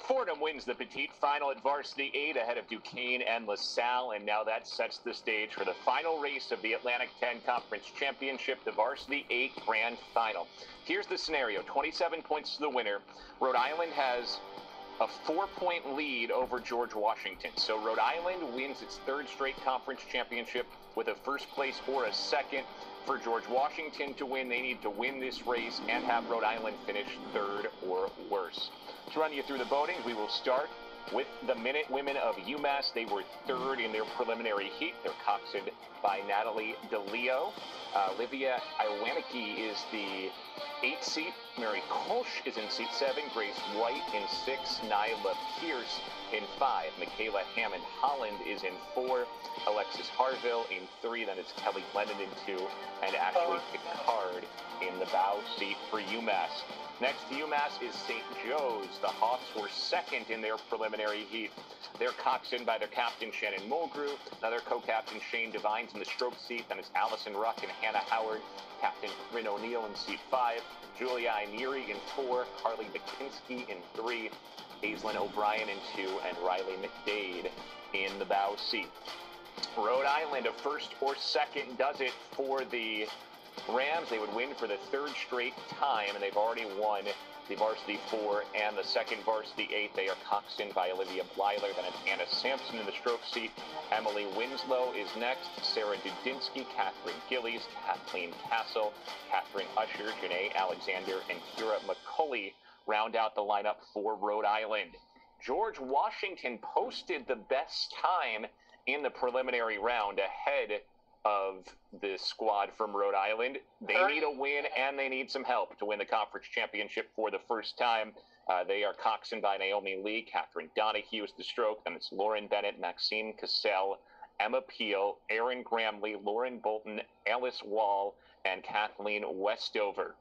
Fordham wins the Petite Final at Varsity 8 ahead of Duquesne and LaSalle, and now that sets the stage for the final race of the Atlantic 10 Conference Championship, the Varsity 8 Grand Final. Here's the scenario, 27 points to the winner. Rhode Island has a 4-point lead over George Washington. So Rhode Island wins its third straight conference championship with a first place or a second. For George Washington to win, they need to win this race and have Rhode Island finish third or worse. To run you through the voting, we will start with the Minute Women of UMass. They were third in their preliminary heat. They're coxed by Natalie DeLeo. Livia Iwanicki is the 8th seat. Mary Kolsch is in seat 7. Grace White in 6. Nyla Pierce in 5. Michaela Hammond Holland is in 4. Alexis Harville in 3. Then it's Kelly Lennon in 2. And Ashley Picard in the bow seat for UMass. Next to UMass is St. Joe's. The Hawks were second in their preliminary heat. They're coxswained by their captain, Shannon Mulgrew. Another co-captain, Shane Devines, in the stroke seat. Then it's Allison Ruck and Hannah Howard. Captain Corinne O'Neill in seat 5. Julia Inieri in 4. Carly McKinsky in 3. Aislinn O'Brien in 2. And Riley McDade in the bow seat. Rhode Island, a first or second, does it for the Rams. They would win for the third straight time, and they've already won the Varsity 4 and the second Varsity 8. They are coxswained by Olivia Blyler. Then it's Anna Sampson in the stroke seat. Emily Winslow is next. Sarah Dudinsky, Catherine Gillies, Kathleen Castle, Catherine Usher, Janae Alexander, and Kira McCulley round out the lineup for Rhode Island. George Washington posted the best time in the preliminary round ahead of the squad from Rhode Island. They need a win and they need some help to win the conference championship for the first time. They are coxswained by Naomi Lee. Catherine Donahue is the stroke. Then it's Lauren Bennett, Maxine Cassell, Emma Peel, Erin Gramley, Lauren Bolton, Alice Wall, and Kathleen Westover.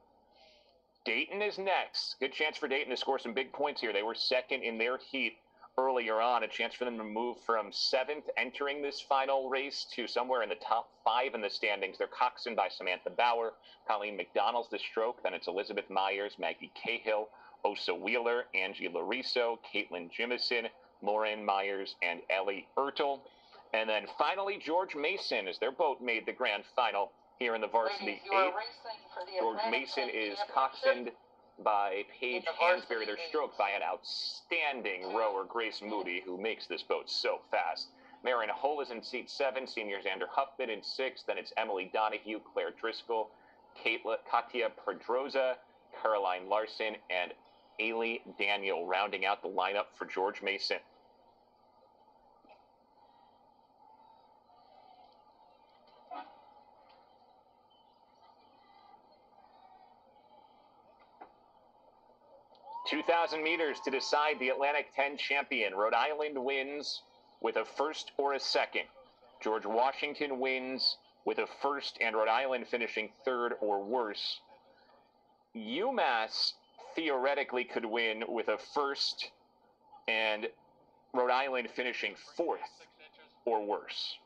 Dayton is next. Good chance for Dayton to score some big points here. They were second in their heat earlier on, a chance for them to move from 7th entering this final race to somewhere in the top 5 in the standings. They're coxswained by Samantha Bauer, Colleen McDonald's the stroke. Then it's Elizabeth Myers, Maggie Cahill, Osa Wheeler, Angie Lariso, Caitlin Jimison, Lauren Myers, and Ellie Ertel. And then finally, George Mason, as their boat made the grand final here in the Varsity 8. George Mason is coxswained by Paige Hansberry, their stroke, by an outstanding rower, Grace Moody, who makes this boat so fast. Marin Hull is in seat 7, senior Xander Huffman in 6, then it's Emily Donahue, Claire Driscoll, Katia Pedroza, Caroline Larson, and Ailey Daniel rounding out the lineup for George Mason. $2,000 meters to decide the Atlantic 10 champion. Rhode Island wins with a first or a second. George Washington wins with a first and Rhode Island finishing third or worse. UMass theoretically could win with a first and Rhode Island finishing fourth or worse.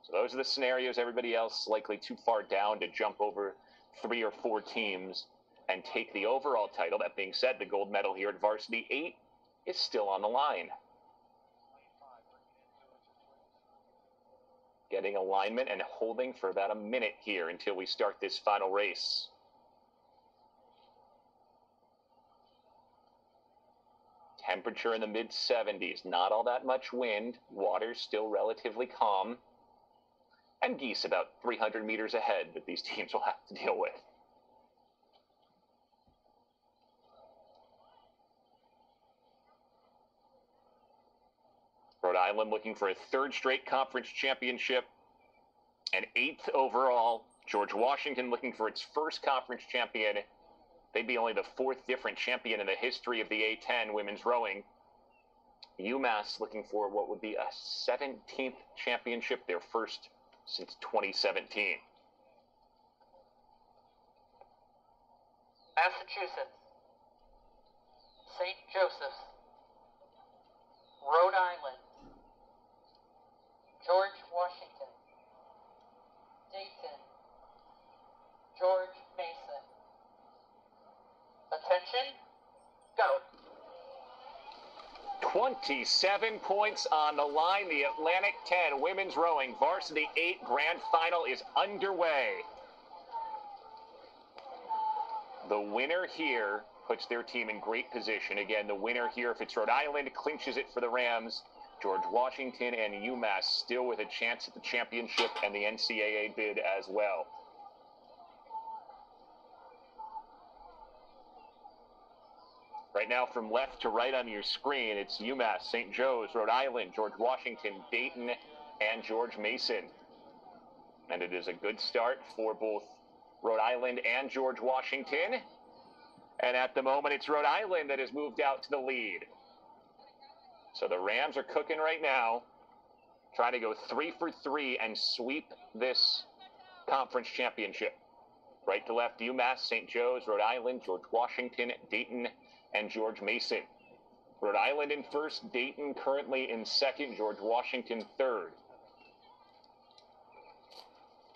So those are the scenarios. Everybody else likely too far down to jump over 3 or 4 teams and take the overall title. That being said, the gold medal here at Varsity 8 is still on the line. Getting alignment and holding for about a minute here until we start this final race. Temperature in the mid-70s, not all that much wind, water's still relatively calm, and geese about 300 meters ahead that these teams will have to deal with. Rhode Island looking for a third straight conference championship, and 8th overall. George Washington looking for its first conference champion. They'd be only the 4th different champion in the history of the A10 women's rowing. UMass looking for what would be a 17th championship, their first since 2017. Massachusetts, St. Joseph's, Rhode Island, George Washington, Dayton, George Mason. Attention, go. 27 points on the line. The Atlantic 10 women's rowing varsity 8 grand final is underway. The winner here puts their team in great position. Again, the winner here, if it's Rhode Island, clinches it for the Rams. George Washington and UMass still with a chance at the championship and the NCAA bid as well. Right now, from left to right on your screen, it's UMass, St. Joe's, Rhode Island, George Washington, Dayton, and George Mason. And it is a good start for both Rhode Island and George Washington. And at the moment, it's Rhode Island that has moved out to the lead. So the Rams are cooking right now, trying to go 3 for 3 and sweep this conference championship. Right to left, UMass, St. Joe's, Rhode Island, George Washington, Dayton, and George Mason. Rhode Island in first, Dayton currently in second, George Washington third.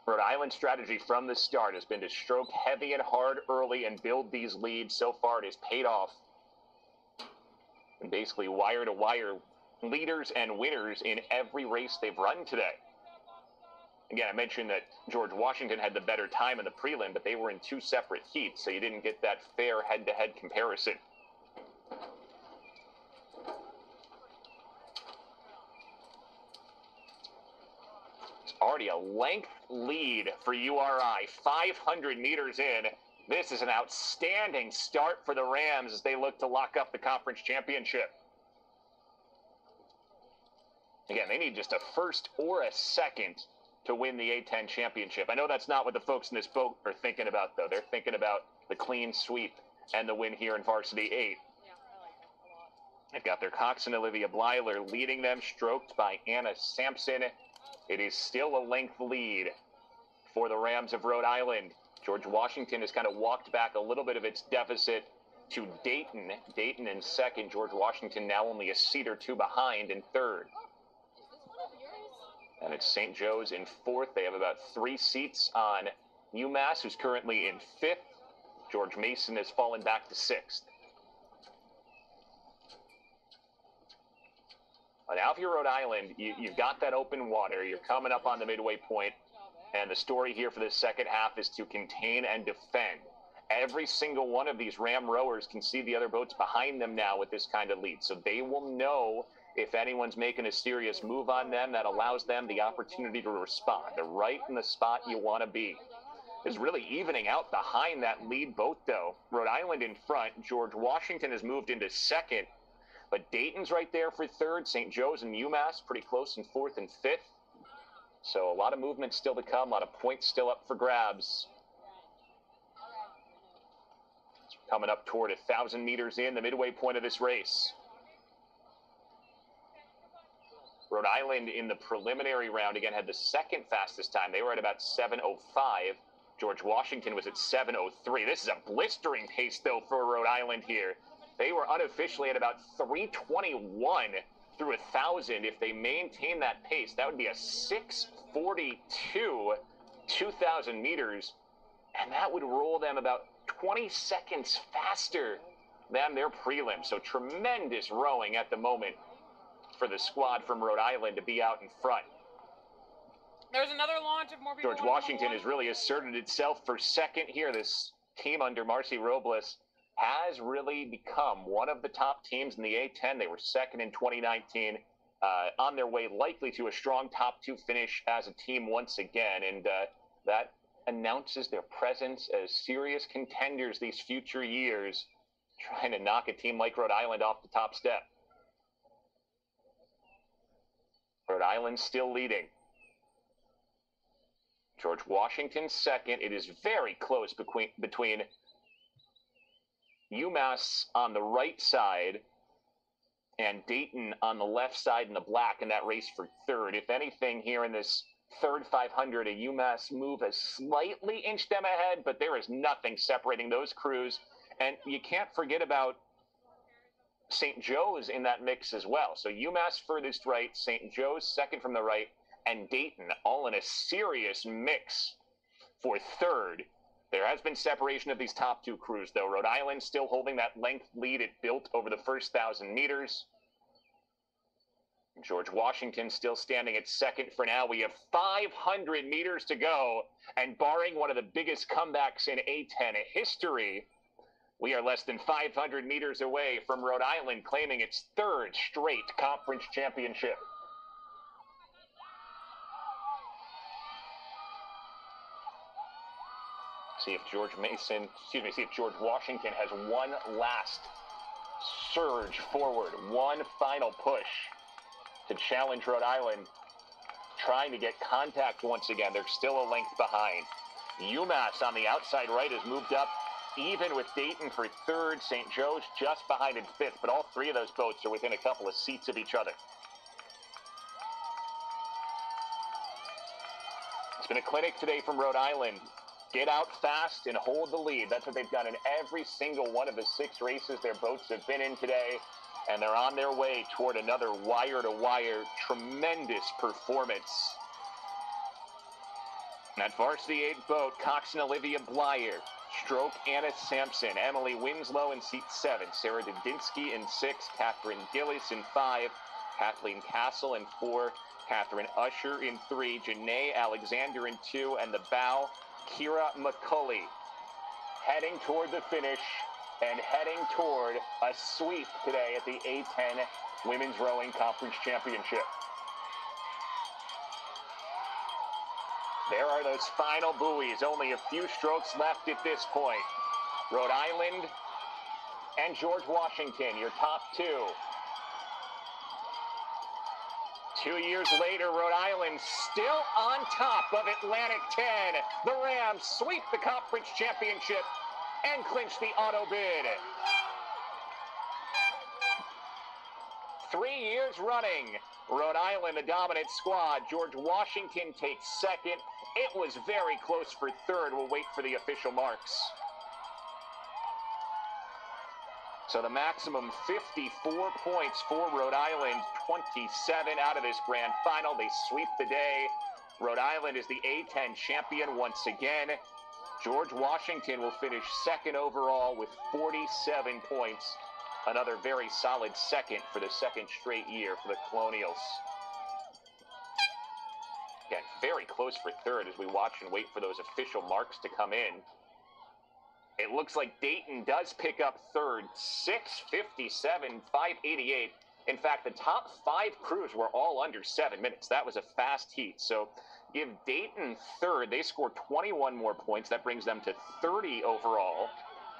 Rhode Island's strategy from the start has been to stroke heavy and hard early and build these leads. So far, it has paid off. And basically wire-to-wire leaders and winners in every race they've run today. Again, I mentioned that George Washington had the better time in the prelim, but they were in 2 separate heats, so you didn't get that fair head-to-head comparison. It's already a length lead for URI, 500 meters in. This is an outstanding start for the Rams as they look to lock up the conference championship. Again, they need just a first or a second to win the A10 championship. I know that's not what the folks in this boat are thinking about, though. They're thinking about the clean sweep and the win here in Varsity 8. Yeah, I like that a lot. They've got their coxswain Olivia Blyler leading them, stroked by Anna Sampson. It is still a length lead for the Rams of Rhode Island. George Washington has kind of walked back a little bit of its deficit to Dayton. Dayton in second. George Washington now only a seat or 2 behind in third. And it's St. Joe's in fourth. They have about 3 seats on UMass, who's currently in fifth. George Mason has fallen back to sixth. Now, if you're Rhode Island, you've got that open water. You're coming up on the midway point. And the story here for this second half is to contain and defend. Every single one of these Ram rowers can see the other boats behind them now with this kind of lead. So they will know if anyone's making a serious move on them that allows them the opportunity to respond. They're right in the spot you want to be. It's really evening out behind that lead boat, though. Rhode Island in front. George Washington has moved into second. But Dayton's right there for third. St. Joe's and UMass pretty close in fourth and fifth. So a lot of movement still to come, a lot of points still up for grabs. Coming up toward 1,000 meters in, the midway point of this race. Rhode Island in the preliminary round, again, had the second fastest time. They were at about 7:05. George Washington was at 7:03. This is a blistering pace, though, for Rhode Island here. They were unofficially at about 3:21 through 1,000. If they maintain that pace, that would be a 6:42 2,000 meters, and that would roll them about 20 seconds faster than their prelim. So tremendous rowing at the moment for the squad from Rhode Island to be out in front. There's another launch of more people. George Washington has really asserted itself for second here. This team under Marcy Robles has really become one of the top teams in the A10. They were second in 2019, on their way likely to a strong top 2 finish as a team once again. And that announces their presence as serious contenders these future years, trying to knock a team like Rhode Island off the top step. Rhode Island still leading. George Washington second. It is very close between UMass on the right side and Dayton on the left side in the black in that race for third. If anything, here in this third 500, a UMass move has slightly inched them ahead, but there is nothing separating those crews. And you can't forget about St. Joe's in that mix as well. So UMass furthest right, St. Joe's second from the right, and Dayton all in a serious mix for third. There has been separation of these top 2 crews, though. Rhode Island still holding that length lead it built over the first 1,000 meters. George Washington still standing at second for now. We have 500 meters to go, and barring one of the biggest comebacks in A10 history, we are less than 500 meters away from Rhode Island claiming its third straight conference championship. See if George Washington has one last surge forward, one final push to challenge Rhode Island, trying to get contact once again. They're still a length behind. UMass on the outside right has moved up even with Dayton for third. St. Joe's just behind in fifth, but all three of those boats are within a couple of seats of each other. It's been a clinic today from Rhode Island. Get out fast and hold the lead. That's what they've done in every single one of the 6 races their boats have been in today. And they're on their way toward another wire-to-wire tremendous performance. That Varsity 8 boat, Cox and Olivia Blyer, Stroke Anna Sampson, Emily Winslow in seat 7, Sarah Dudinsky in 6, Catherine Gillis in 5, Kathleen Castle in 4, Catherine Usher in 3, Janae Alexander in 2, and the bow, Kira McCulley, heading toward the finish and heading toward a sweep today at the A10 Women's Rowing Conference Championship. There are those final buoys. Only a few strokes left at this point. Rhode Island and George Washington, your top 2. 2 years later, Rhode Island still on top of Atlantic 10. The Rams sweep the conference championship and clinch the auto bid. 3 years running, Rhode Island, the dominant squad. George Washington takes second. It was very close for third. We'll wait for the official marks. So the maximum 54 points for Rhode Island, 27 out of this grand final. They sweep the day. Rhode Island is the A10 champion once again. George Washington will finish second overall with 47 points. Another very solid second for the second straight year for the Colonials. Again, very close for third as we watch and wait for those official marks to come in. It looks like Dayton does pick up third, 6:57, 5:88. In fact, the top 5 crews were all under 7 minutes. That was a fast heat. So give Dayton third. They score 21 more points. That brings them to 30 overall.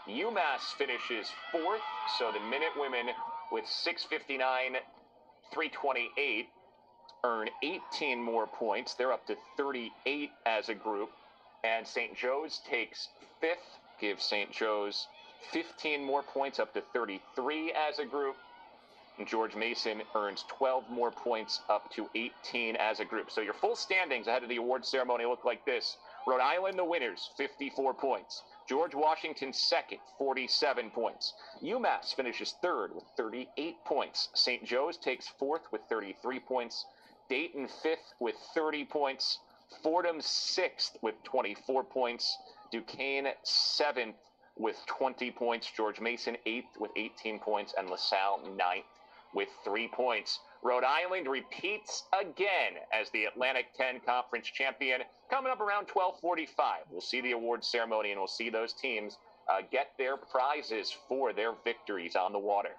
UMass finishes 4th. So the Minutewomen with 6:59, 3:28 earn 18 more points. They're up to 38 as a group. And St. Joe's takes 5th. Give St. Joe's 15 more points, up to 33 as a group. And George Mason earns 12 more points, up to 18 as a group. So your full standings ahead of the award ceremony look like this. Rhode Island, the winners, 54 points. George Washington second, 47 points. UMass finishes third with 38 points. St. Joe's takes 4th with 33 points. Dayton 5th with 30 points. Fordham 6th with 24 points. Duquesne 7th with 20 points. George Mason 8th with 18 points. And LaSalle 9th with 3 points. Rhode Island repeats again as the Atlantic 10 Conference champion. Coming up around 12:45, we'll see the award ceremony and we'll see those teams get their prizes for their victories on the water.